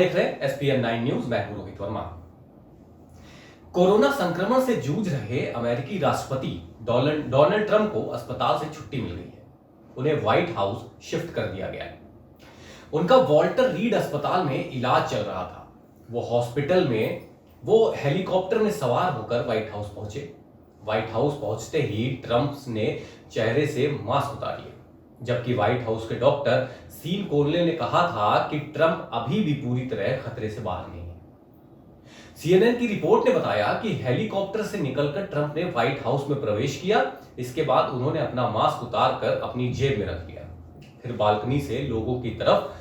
देख रहे हैं SPN9 न्यूज। मैं हूं रोहित वर्मा। कोरोना संक्रमण से जूझ रहे अमेरिकी राष्ट्रपति डोनाल्ड ट्रंप को अस्पताल से छुट्टी मिल गई है। उन्हें व्हाइट हाउस शिफ्ट कर दिया गया है। उनका वॉल्टर रीड अस्पताल में इलाज चल रहा था। वो हेलीकॉप्टर में सवार होकर व्हाइट हाउस पहुंचे। व्हाइट हाउस पहुंचते ही ट्रंप ने चेहरे से मास्क उतार लिया, जबकि व्हाइट हाउस के डॉक्टर सीन कोनले ने कहा था कि ट्रंप अभी भी पूरी तरह खतरे से बाहर नहीं है। CNN की रिपोर्ट ने बताया कि हेलीकॉप्टर से निकलकर ट्रंप ने व्हाइट हाउस में प्रवेश किया। इसके बाद उन्होंने अपना मास्क उतारकर अपनी जेब में रख लिया, फिर बालकनी से लोगों की तरफ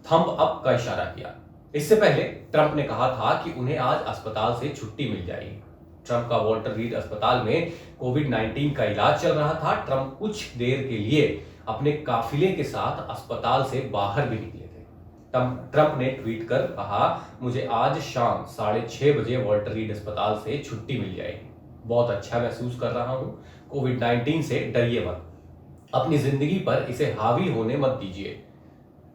थंब अप का इशारा किया। इससे पहले ट्रंप ने कहा था कि उन्हें आज अस्पताल से छुट्टी मिल जाएगी। ट्रंप का वॉल्टर रीड अस्पताल में कोविड-19 का इलाज चल रहा था। ट्रंप कुछ देर के लिए अपने काफिले के साथ अस्पताल से बाहर भी निकले थे। ट्रंप ने ट्वीट कर कहा, मुझे आज शाम 6:30 बजे वॉल्टर रीड अस्पताल से छुट्टी मिल जाएगी। बहुत अच्छा महसूस कर रहा हूं। कोविड-19 से डरिए मत, अपनी जिंदगी पर इसे हावी होने मत दीजिए।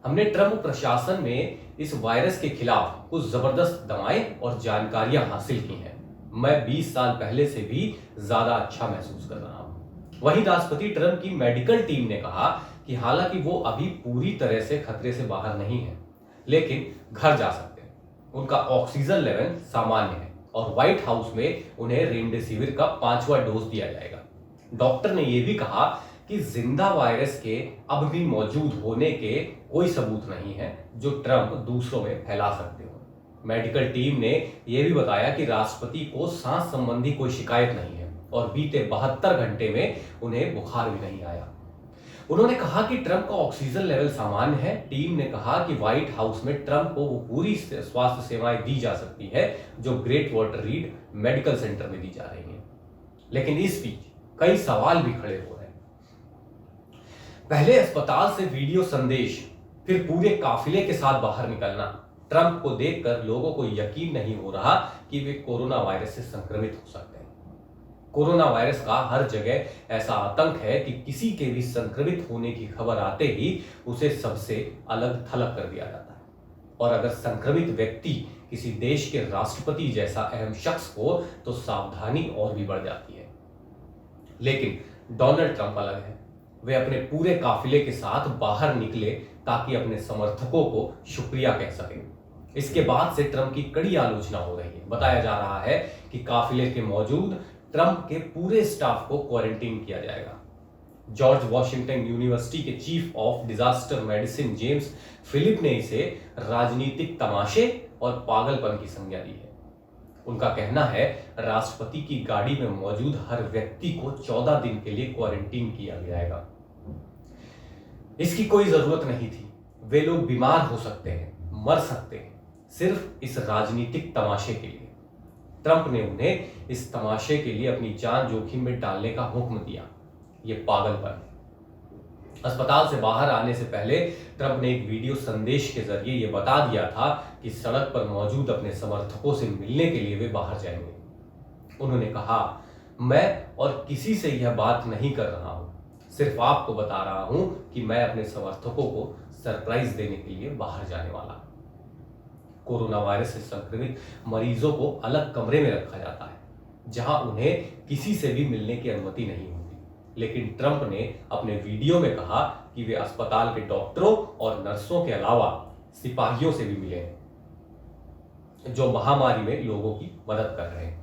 हमने ट्रंप प्रशासन में इस वायरस के खिलाफ कुछ जबरदस्त दवाएं और जानकारियां हासिल की हैं। मैं 20 साल पहले से भी ज्यादा अच्छा महसूस कर रहा हूं। वहीं राष्ट्रपति ट्रंप की मेडिकल टीम ने कहा कि हालांकि वो अभी पूरी तरह से खतरे से बाहर नहीं है, लेकिन घर जा सकते हैं। उनका ऑक्सीजन लेवल सामान्य है और व्हाइट हाउस में उन्हें रेमडेसिविर का 5वां डोज दिया जाएगा। डॉक्टर ने यह भी कहा कि जिंदा वायरस के अब भी मौजूद होने के कोई सबूत नहीं है जो ट्रंप दूसरों में फैला सकते हो। मेडिकल टीम ने यह भी बताया कि राष्ट्रपति को सांस संबंधी कोई शिकायत नहीं है और बीते 72 घंटे में उन्हें बुखार भी नहीं आया। उन्होंने कहा कि ट्रंप का ऑक्सीजन लेवल सामान्य है। टीम ने कहा कि व्हाइट हाउस में ट्रंप को वो पूरी स्वास्थ्य सेवाएं दी जा सकती है जो great Walter read medical centre में दी जा रही है। लेकिन इस बीच कई सवाल भी खड़े हो रहे हैं। पहले अस्पताल से वीडियो संदेश, फिर पूरे काफिले के साथ बाहर निकलना। ट्रंप को देखकर लोगों को यकीन नहीं हो रहा कि वे कोरोना वायरस से संक्रमित हो सकते हैं। कोरोना वायरस का हर जगह ऐसा आतंक है कि किसी के भी संक्रमित होने की खबर आते ही उसे सबसे अलग थलग कर दिया जाता है। और अगर संक्रमित व्यक्ति किसी देश के राष्ट्रपति जैसा अहम शख्स हो तो सावधानी और भी बढ़ जाती है। लेकिन डोनाल्ड ट्रंप अलग है। वे अपने पूरे काफिले के साथ बाहर निकले ताकि अपने समर्थकों को शुक्रिया कह सकें। इसके बाद से ट्रंप की कड़ी आलोचना हो रही है। बताया जा रहा है कि काफिले के मौजूद ट्रंप के पूरे स्टाफ को क्वारंटीन किया जाएगा। जॉर्ज वॉशिंगटन यूनिवर्सिटी के chief of disaster medicine James Philip ने इसे राजनीतिक तमाशे और पागलपन की संज्ञा दी है। उनका कहना है, राष्ट्रपति की गाड़ी में मौजूद हर व्यक्ति को 14 दिन के लिए क्वारंटीन किया जाएगा। इसकी कोई जरूरत नहीं थी। वे लोग बीमार हो सकते हैं, मर सकते हैं, सिर्फ इस राजनीतिक तमाशे के लिए। ट्रंप ने उन्हें इस तमाशे के लिए अपनी जान जोखिम में डालने का हुक्म दिया। यह पागलपन है। अस्पताल से बाहर आने से पहले ट्रंप ने एक वीडियो संदेश के जरिए यह बता दिया था कि सड़क पर मौजूद अपने समर्थकों से मिलने के लिए वे बाहर जाएंगे। उन्होंने कहा, मैं और किसी से यह बात नहीं कर रहा हूं, सिर्फ आपको बता रहा हूं कि मैं अपने समर्थकों को सरप्राइज देने के लिए बाहर जाने वाला हूं। कोरोना वायरस से संक्रमित मरीजों को अलग कमरे में रखा जाता है जहां उन्हें किसी से भी मिलने की अनुमति नहीं होती। लेकिन ट्रंप ने अपने वीडियो में कहा कि वे अस्पताल के डॉक्टरों और नर्सों के अलावा सिपाहियों से भी मिले हैं जो महामारी में लोगों की मदद कर रहे हैं।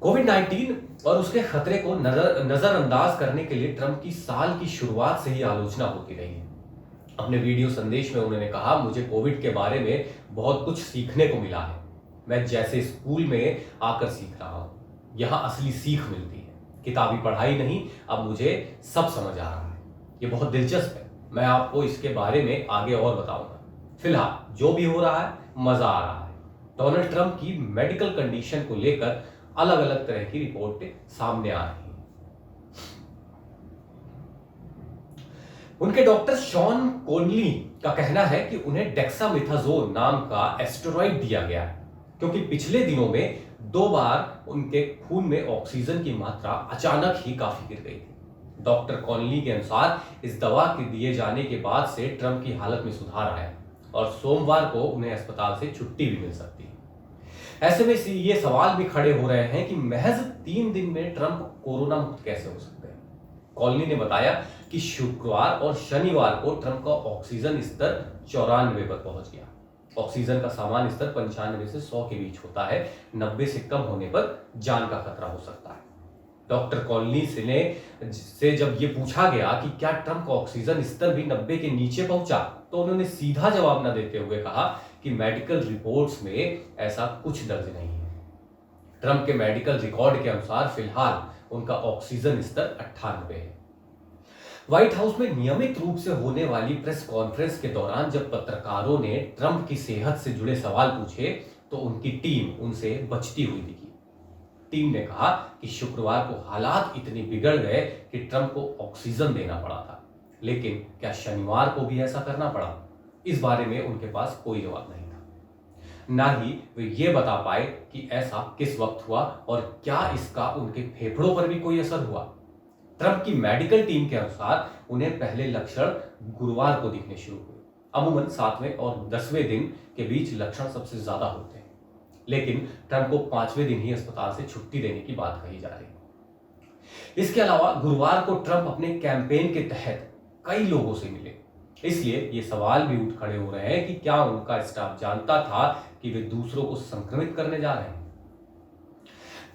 कोविड-19 और उसके खतरे को नजरअंदाज करने के लिए ट्रंप की साल की शुरुआत से ही आलोचना होती रही है। अपने वीडियो संदेश में उन्होंने कहा, मुझे कोविड के बारे में बहुत कुछ सीखने को मिला है। मैं जैसे स्कूल में आकर सीख रहा हूं। यहां असली सीख मिलती है, किताबी पढ़ाई नहीं। अब मुझे सब समझ आ रहा है। ये बहुत दिलचस्प है। मैं आपको इसके बारे में आगे और बताऊंगा। फिलहाल जो भी हो रहा है, मजा आ रहा है। डोनाल्ड ट्रंप की मेडिकल कंडीशन को लेकर अलग अलग तरह की रिपोर्टें सामने आ रही हैं। उनके डॉक्टर शॉन कोनली का कहना है कि उन्हें डेक्सामेथाजोन नाम का एस्टेरॉइड दिया गया है क्योंकि पिछले दिनों में 2 बार उनके खून में ऑक्सीजन की मात्रा अचानक ही काफी गिर गई थी। डॉक्टर कॉनली के अनुसार इस दवा के दिए जाने के बाद से ट्रंप की हालत में सुधार आया। और सोमवार को उन्हें अस्पताल से छुट्टी भी मिल सकती है। ऐसे में ये सवाल भी खड़े हो रहे हैं कि महज 3 दिन में ट्रंप कोरोना मुक्त कैसे हो सकते हैं। कॉलोनी ने बताया कि शुक्रवार और शनिवार को ट्रंप का ऑक्सीजन स्तर 94 पर पहुंच गया। ऑक्सीजन का सामान्य स्तर 95 से 100 के बीच होता है। 90 से कम होने पर जान का खतरा हो सकता है। डॉक्टर कॉलोनी से जब ये पूछा गया कि क्या ट्रंप का ऑक्सीजन स्तर भी 90 के नीचे पहुंचा, तो उन्होंने सीधा जवाब न देते हुए कहा कि मेडिकल रिपोर्ट्स में ऐसा कुछ दर्ज नहीं है। ट्रंप के मेडिकल रिकॉर्ड के अनुसार फिलहाल उनका ऑक्सीजन स्तर 98 है। व्हाइट हाउस में नियमित रूप से होने वाली प्रेस कॉन्फ्रेंस के दौरान जब पत्रकारों ने ट्रंप की सेहत से जुड़े सवाल पूछे, तो उनकी टीम उनसे बचती हुई दिखी। टीम ने कहा कि शुक्रवार को हालात इतने बिगड़ गए कि ट्रंप को ऑक्सीजन देना पड़ा था, लेकिन क्या शनिवार को भी ऐसा करना पड़ा? इस बारे में उनके पास कोई जवाब नहीं था। ना ही वे ये बता पाए कि ऐसा किस वक्त हुआ और क्या इसका उनके फेफड़ों पर भी कोई असर हुआ। ट्रंप की मेडिकल टीम के अनुसार उन्हें पहले लक्षण गुरुवार को दिखने शुरू हुए। अमूमन 7वें और 10वें दिन के बीच लक्षण सबसे ज्यादा होते हैं, लेकिन ट्रंप को 5वें दिन ही अस्पताल से छुट्टी देने की बात कही जा रही है। इसके अलावा गुरुवार को ट्रंप अपने कैंपेन के तहत कई लोगों से मिले, इसलिए ये सवाल भी उठ खड़े हो रहे हैं कि क्या उनका स्टाफ जानता था कि वे दूसरों को संक्रमित करने जा रहे हैं।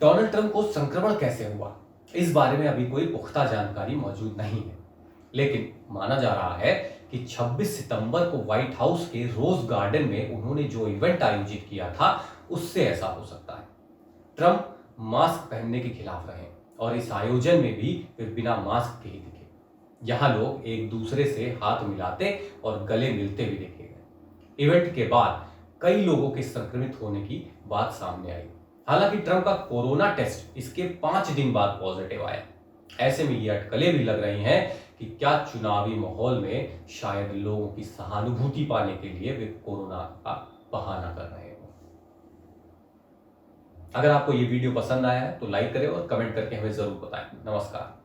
डोनाल्ड ट्रंप को संक्रमण कैसे हुआ, इस बारे में अभी कोई पुख्ता जानकारी मौजूद नहीं है, लेकिन माना जा रहा है कि 26 सितंबर को व्हाइट हाउस के रोज गार्डन में उन्होंने जो इवेंट आयोजित किया था, उससे ऐसा हो सकता है। ट्रंप मास्क पहनने के खिलाफ रहे और इस आयोजन में भी वे बिना मास्क के ही दिखे। यहां लोग एक दूसरे से हाथ मिलाते और गले मिलते भी देखे गए। इवेंट के बाद कई लोगों के संक्रमित होने की बात सामने आई। हालांकि ट्रंप का कोरोना टेस्ट इसके 5 दिन बाद पॉजिटिव आया। ऐसे में ये अटकलें भी लग रही हैं कि क्या चुनावी माहौल में शायद लोगों की सहानुभूति पाने के लिए वे कोरोना का बहाना कर रहे हो। अगर आपको ये वीडियो पसंद आया है तो लाइक करें और कमेंट करके हमें जरूर बताएं। नमस्कार।